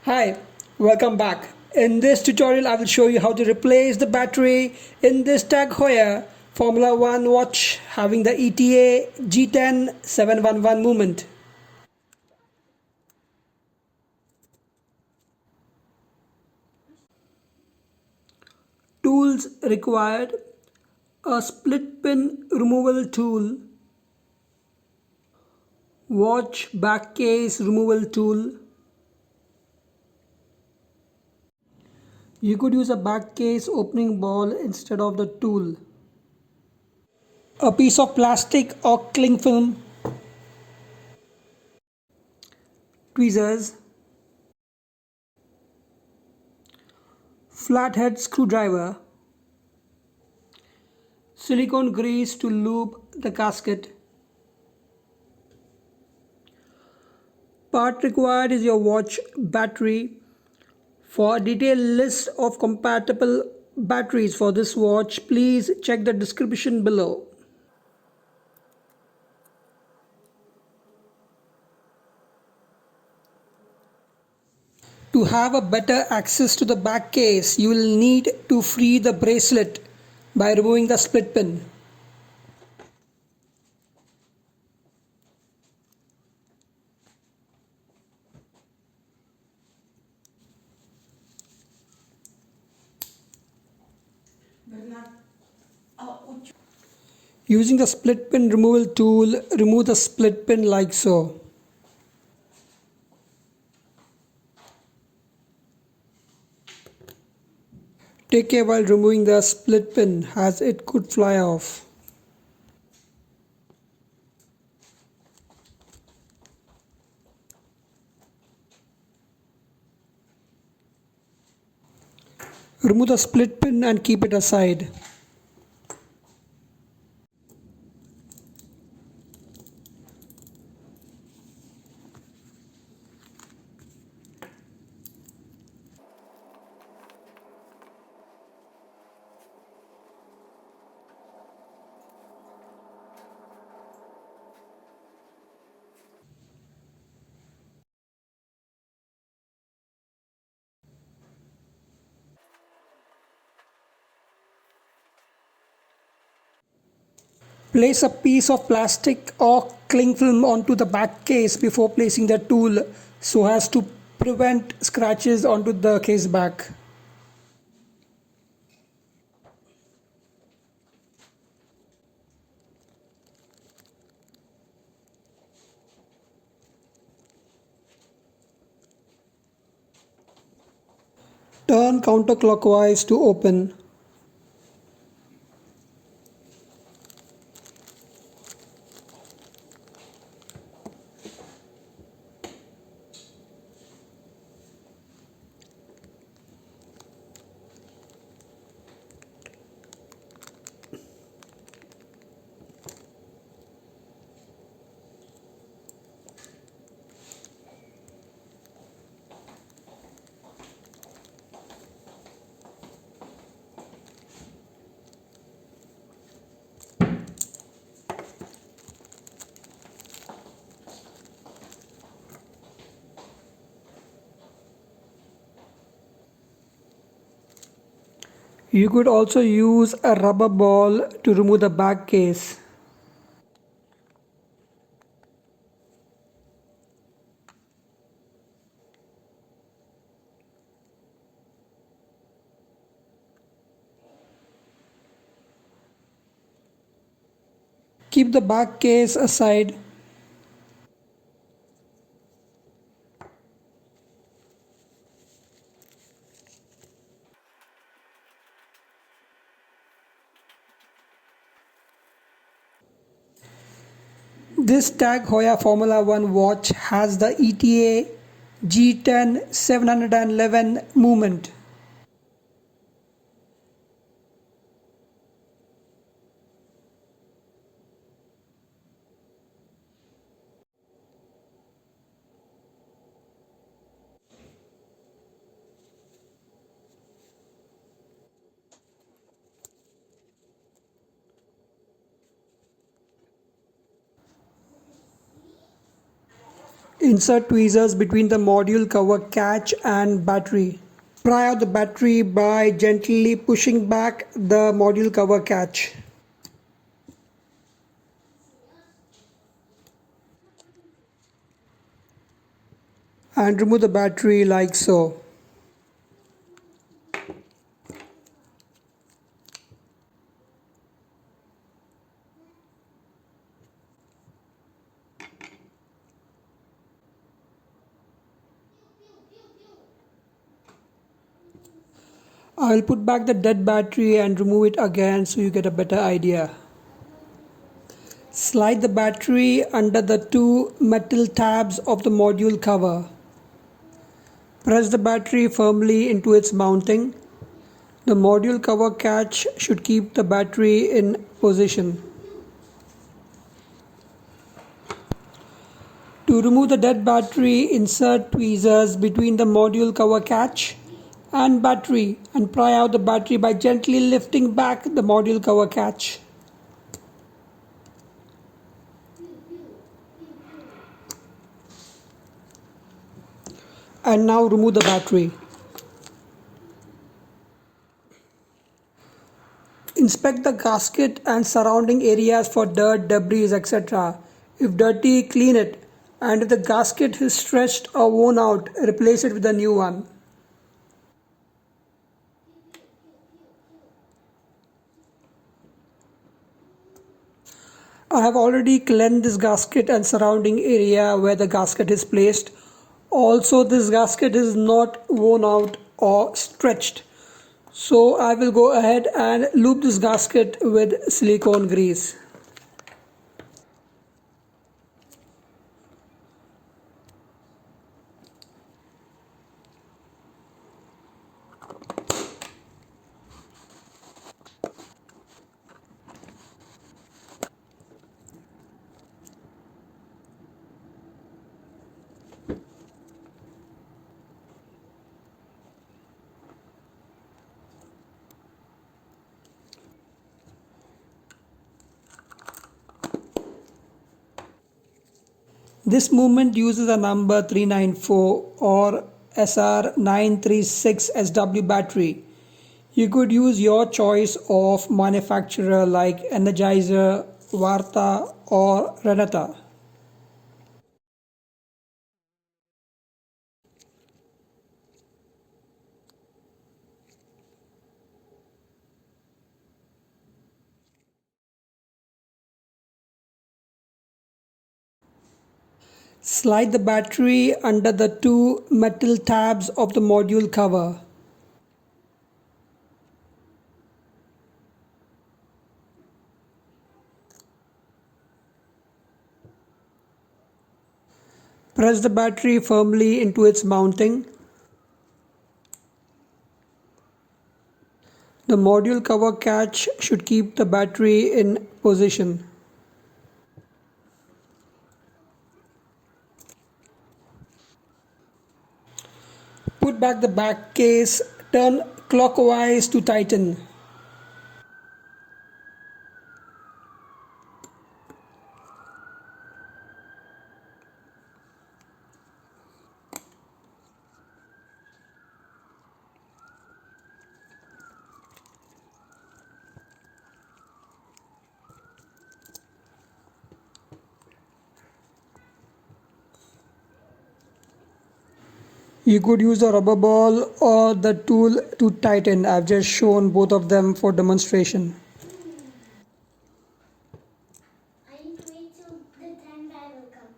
Hi, welcome back. In this tutorial I will show you how to replace the battery in this Tag Heuer Formula 1 watch having the ETA G10.711 movement. Tools required: a split pin removal tool, watch back case removal tool. You could use a back case opening ball instead of the tool. A piece of plastic or cling film, tweezers, flathead screwdriver, silicone grease to lube the gasket. Part required is your watch battery. For a detailed list of compatible batteries for this watch, please check the description below. To have a better access to the back case, you will need to free the bracelet by removing the split pin. Using the split pin removal tool, remove the split pin like so. Take care while removing the split pin as it could fly off. Remove the split pin and keep it aside. Place a piece of plastic or cling film onto the back case before placing the tool so as to prevent scratches onto the case back. Turn counterclockwise to open. You could also use a rubber ball to remove the back case. Keep the back case aside. This Tag Heuer Formula 1 watch has the ETA G10.711 movement. Insert tweezers between the module cover catch and battery. Pry out the battery by gently pushing back the module cover catch. And remove the battery like so. I will put back the dead battery and remove it again so you get a better idea. Slide the battery under the two metal tabs of the module cover. Press the battery firmly into its mounting. The module cover catch should keep the battery in position. To remove the dead battery, insert tweezers between the module cover catch and battery and pry out the battery by gently lifting back the module cover catch. And now remove the battery. Inspect the gasket and surrounding areas for dirt, debris, etc. If dirty, clean it, and if the gasket is stretched or worn out, replace it with a new one. I have already cleaned this gasket and surrounding area where the gasket is placed. Also, this gasket is not worn out or stretched. So I will go ahead and loop this gasket with silicone grease. This movement uses a number 394 or SR936SW battery. You could use your choice of manufacturer like Energizer, Varta or Reneta. Slide the battery under the two metal tabs of the module cover. Press the battery firmly into its mounting. The module cover catch should keep the battery in position. Put back the back case, turn clockwise to tighten. You could use a rubber ball or the tool to tighten. I've just shown both of them for demonstration. I need to wait till the time guy will come.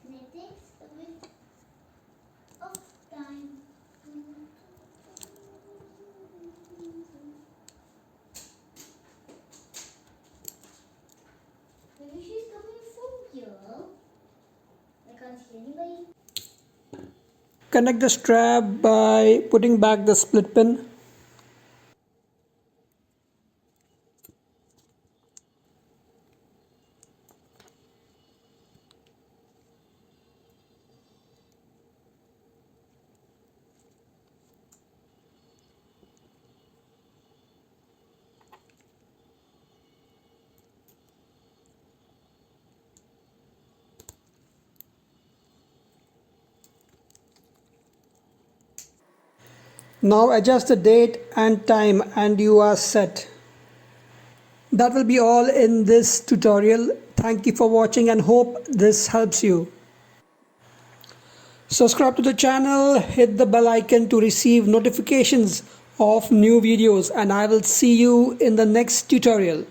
And it takes a bit of time. Maybe she's coming from here. I can't see anybody. Connect the strap by putting back the split pin. Now adjust the date and time and you are set. That will be all in this tutorial. Thank you for watching and hope this helps you. Subscribe to the channel, hit the bell icon to receive notifications of new videos, and I will see you in the next tutorial.